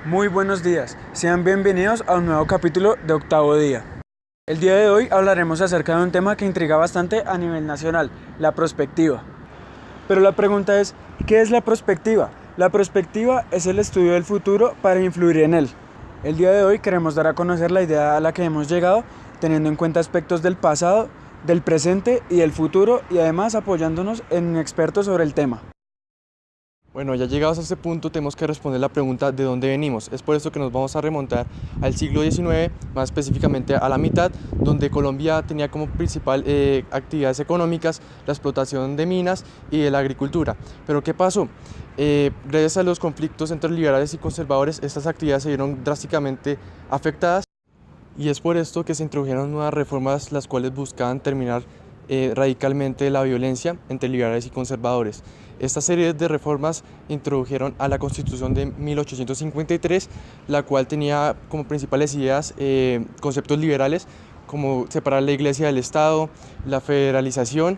Muy buenos días, sean bienvenidos a un nuevo capítulo de Octavo Día. El día de hoy hablaremos acerca de un tema que intriga bastante a nivel nacional, la prospectiva. Pero la pregunta es, ¿qué es la prospectiva? La prospectiva es el estudio del futuro para influir en él. El día de hoy queremos dar a conocer la idea a la que hemos llegado, teniendo en cuenta aspectos del pasado, del presente y del futuro, y además apoyándonos en expertos sobre el tema. Bueno, ya llegados a este punto tenemos que responder la pregunta de dónde venimos. Es por eso que nos vamos a remontar al siglo XIX, más específicamente a la mitad, donde Colombia tenía como principal actividades económicas la explotación de minas y de la agricultura. Pero ¿qué pasó? Gracias a los conflictos entre liberales y conservadores, estas actividades se vieron drásticamente afectadas y es por esto que se introdujeron nuevas reformas las cuales buscaban terminar radicalmente la violencia entre liberales y conservadores. Esta serie de reformas introdujeron a la Constitución de 1853, la cual tenía como principales ideas conceptos liberales como separar la Iglesia del Estado, la federalización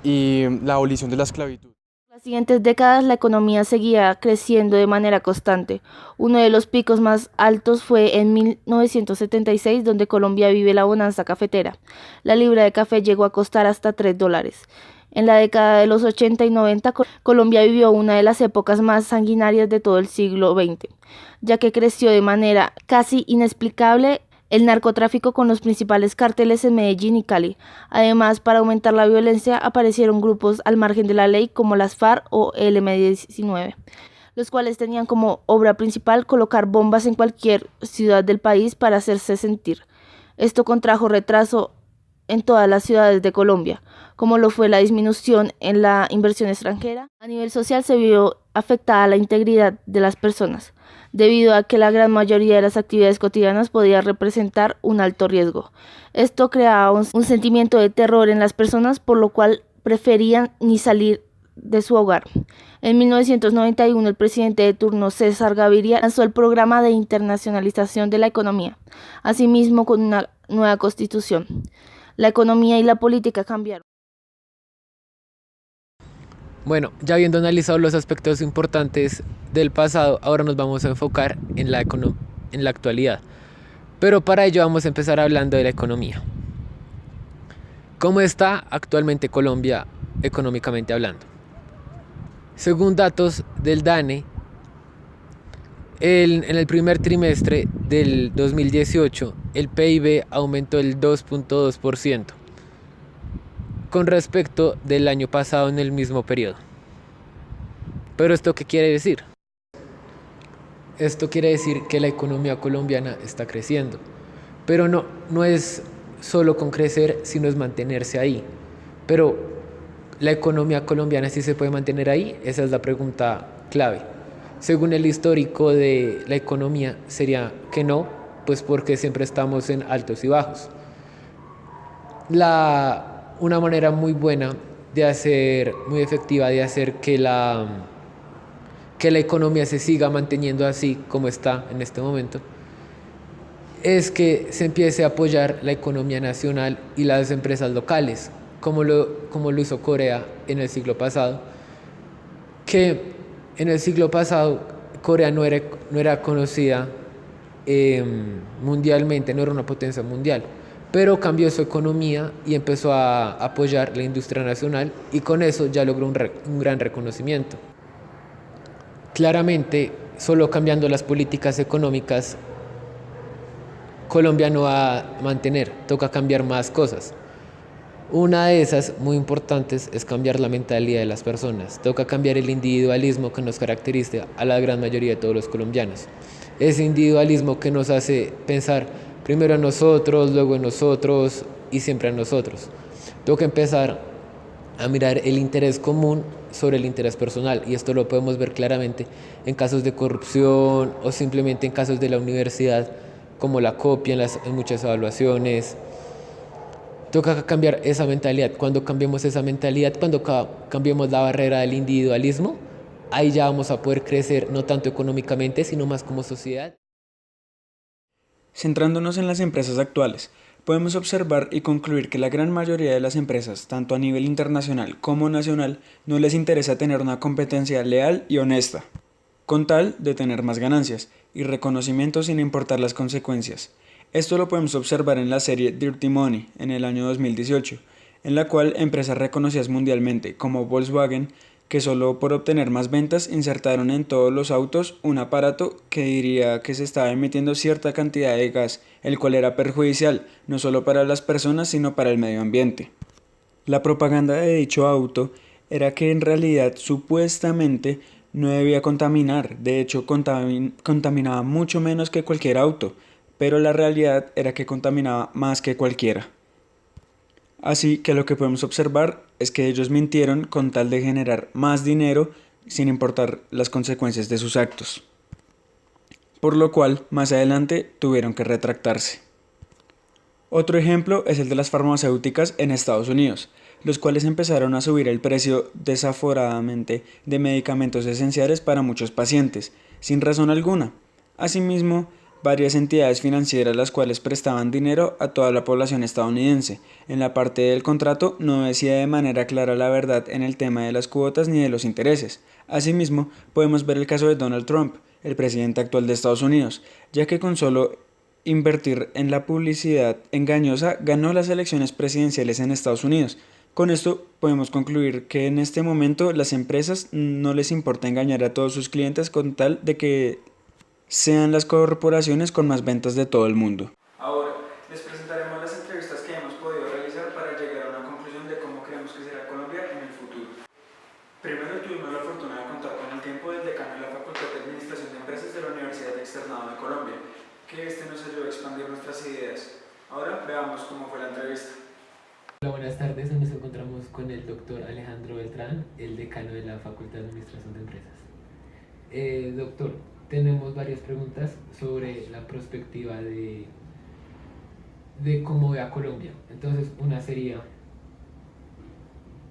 y la abolición de la esclavitud. En las siguientes décadas la economía seguía creciendo de manera constante. Uno de los picos más altos fue en 1976, donde Colombia vive la bonanza cafetera. La libra de café llegó a costar hasta $3. En la década de los 80 y 90, Colombia vivió una de las épocas más sanguinarias de todo el siglo XX, ya que creció de manera casi inexplicable el narcotráfico con los principales cárteles en Medellín y Cali. Además, para aumentar la violencia, aparecieron grupos al margen de la ley como las FARC o el M-19, los cuales tenían como obra principal colocar bombas en cualquier ciudad del país para hacerse sentir. Esto contrajo retraso en todas las ciudades de Colombia, como lo fue la disminución en la inversión extranjera. A nivel social se vio afectada la integridad de las personas, debido a que la gran mayoría de las actividades cotidianas podía representar un alto riesgo. Esto creaba un sentimiento de terror en las personas, por lo cual preferían ni salir de su hogar. En 1991, el presidente de turno, César Gaviria, lanzó el programa de internacionalización de la economía, asimismo con una nueva constitución. La economía y la política cambiaron. Bueno, ya habiendo analizado los aspectos importantes del pasado, ahora nos vamos a enfocar en la actualidad. Pero para ello vamos a empezar hablando de la economía. ¿Cómo está actualmente Colombia económicamente hablando? Según datos del DANE, en el primer trimestre del 2018, el PIB aumentó el 2.2% con respecto del año pasado en el mismo periodo. ¿Pero esto qué quiere decir? Esto quiere decir que la economía colombiana está creciendo, pero no es solo con crecer, sino es mantenerse ahí. Pero ¿la economía colombiana sí se puede mantener ahí? Esa es la pregunta clave. Según el histórico de la economía, sería que no, pues porque siempre estamos en altos y bajos. Una manera muy buena muy efectiva de hacer que la economía se siga manteniendo así como está en este momento, es que se empiece a apoyar la economía nacional y las empresas locales, como lo hizo Corea en el siglo pasado, que en el siglo pasado Corea no era conocida mundialmente, no era una potencia mundial, pero cambió su economía y empezó a apoyar la industria nacional y con eso ya logró un gran reconocimiento. Claramente, solo cambiando las políticas económicas, Colombia no va a mantener, toca cambiar más cosas. Una de esas muy importantes es cambiar la mentalidad de las personas. Toca cambiar el individualismo que nos caracteriza a la gran mayoría de todos los colombianos. Ese individualismo que nos hace pensar primero en nosotros, luego en nosotros y siempre en nosotros. Toca empezar a mirar el interés común sobre el interés personal, y esto lo podemos ver claramente en casos de corrupción o simplemente en casos de la universidad, como la copia en muchas evaluaciones. Toca cambiar esa mentalidad. Cuando cambiemos esa mentalidad, cuando cambiemos la barrera del individualismo, ahí ya vamos a poder crecer no tanto económicamente, sino más como sociedad. Centrándonos en las empresas actuales, podemos observar y concluir que la gran mayoría de las empresas, tanto a nivel internacional como nacional, no les interesa tener una competencia leal y honesta. con tal de tener más ganancias y reconocimiento sin importar las consecuencias. Esto lo podemos observar en la serie Dirty Money en el año 2018, en la cual empresas reconocidas mundialmente como Volkswagen, que solo por obtener más ventas insertaron en todos los autos un aparato que diría que se estaba emitiendo cierta cantidad de gas, el cual era perjudicial no solo para las personas sino para el medio ambiente. La propaganda de dicho auto era que en realidad supuestamente no debía contaminar, de hecho contaminaba mucho menos que cualquier auto, pero la realidad era que contaminaba más que cualquiera. Así que lo que podemos observar es que ellos mintieron con tal de generar más dinero sin importar las consecuencias de sus actos, por lo cual más adelante tuvieron que retractarse. Otro ejemplo es el de las farmacéuticas en Estados Unidos, los cuales empezaron a subir el precio desaforadamente de medicamentos esenciales para muchos pacientes, sin razón alguna. Asimismo, varias entidades financieras las cuales prestaban dinero a toda la población estadounidense. En la parte del contrato no decía de manera clara la verdad en el tema de las cuotas ni de los intereses. Asimismo, podemos ver el caso de Donald Trump, el presidente actual de Estados Unidos, ya que con solo invertir en la publicidad engañosa ganó las elecciones presidenciales en Estados Unidos. Con esto podemos concluir que en este momento las empresas no les importa engañar a todos sus clientes con tal de que sean las corporaciones con más ventas de todo el mundo. Ahora, les presentaremos las entrevistas que hemos podido realizar para llegar a una conclusión de cómo creemos que será Colombia en el futuro. Primero tuvimos la fortuna de contar con el tiempo del decano de la Facultad de Administración de Empresas de la Universidad Externado de Colombia, que nos ayudó a expandir nuestras ideas. Ahora veamos cómo fue la entrevista. Hola, buenas tardes. Hoy nos encontramos con el doctor Alejandro Beltrán, el decano de la Facultad de Administración de Empresas. Doctor, tenemos varias preguntas sobre la perspectiva de cómo ve a Colombia. Entonces, una sería,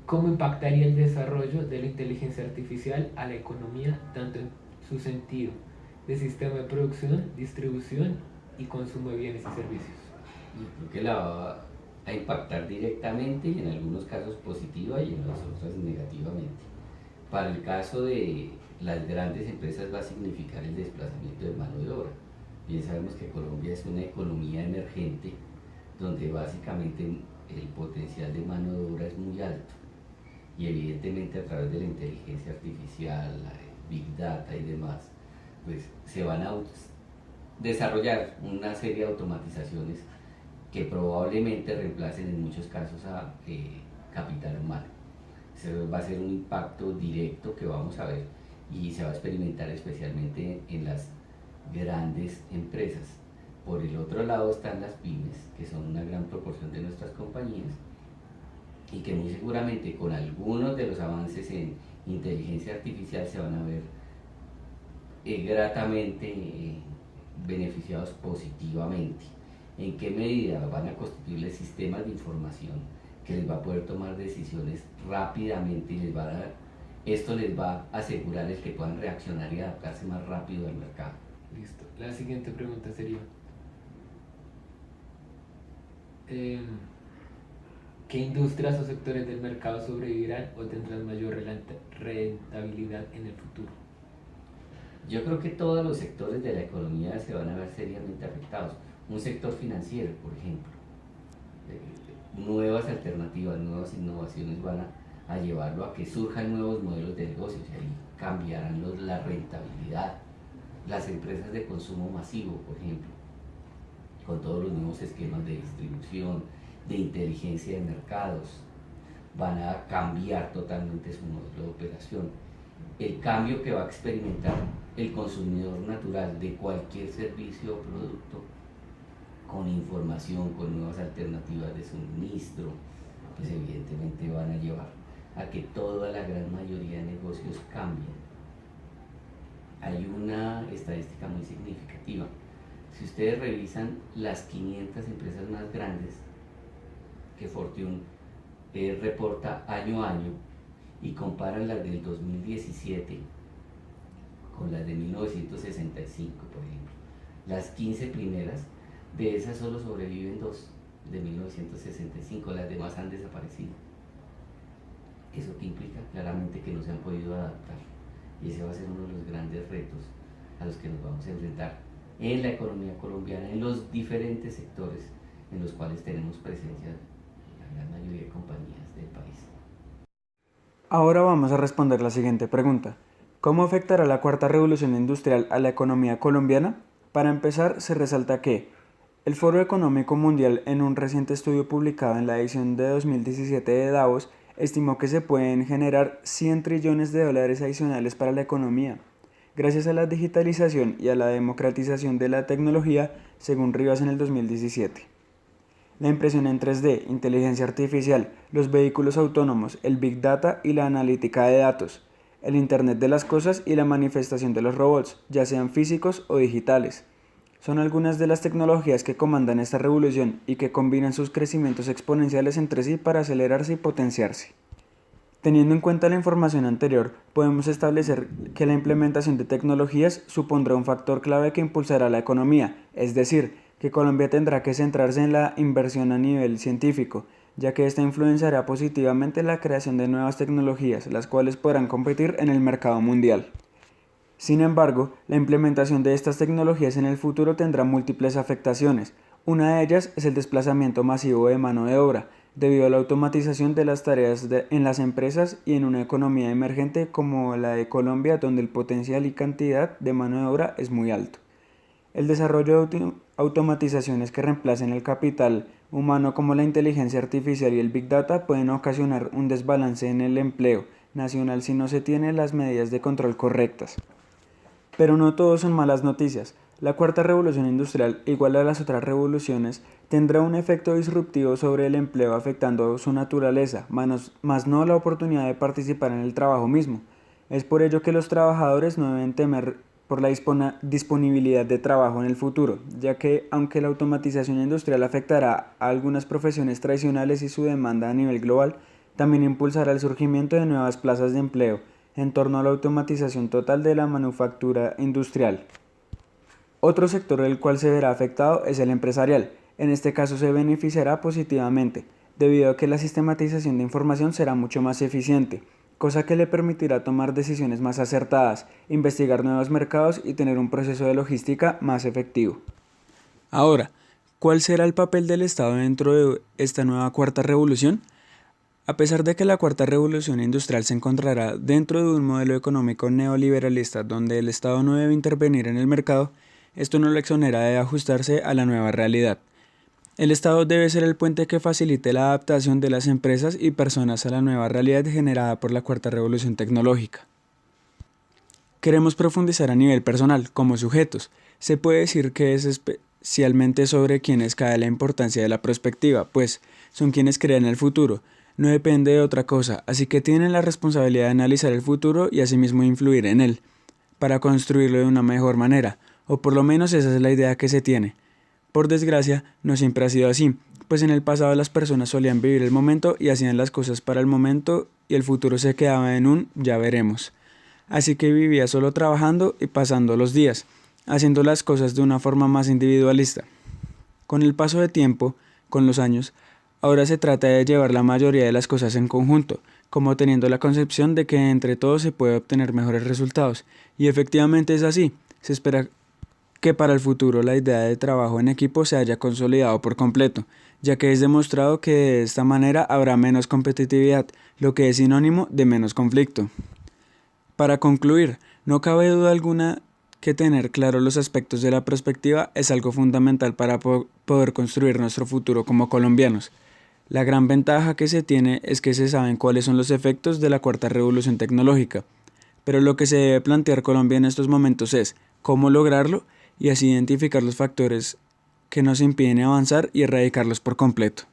¿cómo impactaría el desarrollo de la inteligencia artificial a la economía, tanto en su sentido de sistema de producción, distribución y consumo de bienes y servicios? Yo creo que la va a impactar directamente y en algunos casos positiva y en los otros negativamente. Para el caso de las grandes empresas va a significar el desplazamiento de mano de obra. Bien sabemos que Colombia es una economía emergente donde básicamente el potencial de mano de obra es muy alto y evidentemente a través de la inteligencia artificial, la Big Data y demás, pues se van a desarrollar una serie de automatizaciones que probablemente reemplacen en muchos casos a capital humano. Ese va a ser un impacto directo que vamos a ver y se va a experimentar especialmente en las grandes empresas. Por el otro lado están las pymes, que son una gran proporción de nuestras compañías y que muy seguramente con algunos de los avances en inteligencia artificial se van a ver gratamente beneficiados positivamente. ¿En qué medida? Van a constituirles sistemas de información que les va a poder tomar decisiones rápidamente y esto les va a asegurar el que puedan reaccionar y adaptarse más rápido al mercado. Listo. La siguiente pregunta sería, ¿qué industrias o sectores del mercado sobrevivirán o tendrán mayor rentabilidad en el futuro? Yo creo que todos los sectores de la economía se van a ver seriamente afectados. Un sector financiero, por ejemplo, nuevas alternativas, nuevas innovaciones van a llevarlo a que surjan nuevos modelos de negocios y ahí cambiarán la rentabilidad. Las empresas de consumo masivo, por ejemplo, con todos los nuevos esquemas de distribución, de inteligencia de mercados, van a cambiar totalmente su modelo de operación. El cambio que va a experimentar el consumidor natural de cualquier servicio o producto, con información, con nuevas alternativas de suministro, pues evidentemente van a llevar a que toda la gran mayoría de negocios cambien. Hay una estadística muy significativa. Si ustedes revisan las 500 empresas más grandes que Fortune reporta año a año y comparan las del 2017 con las de 1965, por ejemplo, las 15 primeras, de esas solo sobreviven 2 de 1965, las demás han desaparecido. Eso que implica claramente que no se han podido adaptar. Y ese va a ser uno de los grandes retos a los que nos vamos a enfrentar en la economía colombiana, en los diferentes sectores en los cuales tenemos presencia la gran mayoría de compañías del país. Ahora vamos a responder la siguiente pregunta. ¿Cómo afectará la cuarta revolución industrial a la economía colombiana? Para empezar, se resalta que el Foro Económico Mundial, en un reciente estudio publicado en la edición de 2017 de Davos, estimó que se pueden generar 100 trillones de dólares adicionales para la economía, gracias a la digitalización y a la democratización de la tecnología, según Rivas en el 2017. La impresión en 3D, inteligencia artificial, los vehículos autónomos, el Big Data y la analítica de datos, el Internet de las cosas y la manifestación de los robots, ya sean físicos o digitales. Son algunas de las tecnologías que comandan esta revolución y que combinan sus crecimientos exponenciales entre sí para acelerarse y potenciarse. Teniendo en cuenta la información anterior, podemos establecer que la implementación de tecnologías supondrá un factor clave que impulsará la economía, es decir, que Colombia tendrá que centrarse en la inversión a nivel científico, ya que esta influenciará positivamente la creación de nuevas tecnologías, las cuales podrán competir en el mercado mundial. Sin embargo, la implementación de estas tecnologías en el futuro tendrá múltiples afectaciones. Una de ellas es el desplazamiento masivo de mano de obra, debido a la automatización de las tareas en las empresas y en una economía emergente como la de Colombia, donde el potencial y cantidad de mano de obra es muy alto. El desarrollo de automatizaciones que reemplacen el capital humano como la inteligencia artificial y el Big Data pueden ocasionar un desbalance en el empleo nacional si no se tienen las medidas de control correctas. Pero no todo son malas noticias. La cuarta revolución industrial, igual a las otras revoluciones, tendrá un efecto disruptivo sobre el empleo afectando su naturaleza, más no la oportunidad de participar en el trabajo mismo. Es por ello que los trabajadores no deben temer por la disponibilidad de trabajo en el futuro, ya que aunque la automatización industrial afectará a algunas profesiones tradicionales y su demanda a nivel global, también impulsará el surgimiento de nuevas plazas de empleo en torno a la automatización total de la manufactura industrial. Otro sector del cual se verá afectado es el empresarial. En este caso se beneficiará positivamente, debido a que la sistematización de información será mucho más eficiente, cosa que le permitirá tomar decisiones más acertadas, investigar nuevos mercados y tener un proceso de logística más efectivo. Ahora, ¿cuál será el papel del Estado dentro de esta nueva cuarta revolución? A pesar de que la cuarta revolución industrial se encontrará dentro de un modelo económico neoliberalista donde el Estado no debe intervenir en el mercado, esto no lo exonera de ajustarse a la nueva realidad. El Estado debe ser el puente que facilite la adaptación de las empresas y personas a la nueva realidad generada por la cuarta revolución tecnológica. Queremos profundizar a nivel personal, como sujetos. Se puede decir que es especialmente sobre quienes cae la importancia de la prospectiva, pues son quienes crean el futuro. No depende de otra cosa, así que tienen la responsabilidad de analizar el futuro y asimismo influir en él, para construirlo de una mejor manera, o por lo menos esa es la idea que se tiene. Por desgracia, no siempre ha sido así, pues en el pasado las personas solían vivir el momento y hacían las cosas para el momento y el futuro se quedaba en un ya veremos. Así que vivía solo trabajando y pasando los días, haciendo las cosas de una forma más individualista. Con el paso de tiempo, con los años, ahora se trata de llevar la mayoría de las cosas en conjunto, como teniendo la concepción de que entre todos se puede obtener mejores resultados, y efectivamente es así. Se espera que para el futuro la idea de trabajo en equipo se haya consolidado por completo, ya que es demostrado que de esta manera habrá menos competitividad, lo que es sinónimo de menos conflicto. Para concluir, no cabe duda alguna que tener claro los aspectos de la perspectiva es algo fundamental para poder construir nuestro futuro como colombianos. La gran ventaja que se tiene es que se saben cuáles son los efectos de la cuarta revolución tecnológica, pero lo que se debe plantear Colombia en estos momentos es cómo lograrlo y así identificar los factores que nos impiden avanzar y erradicarlos por completo.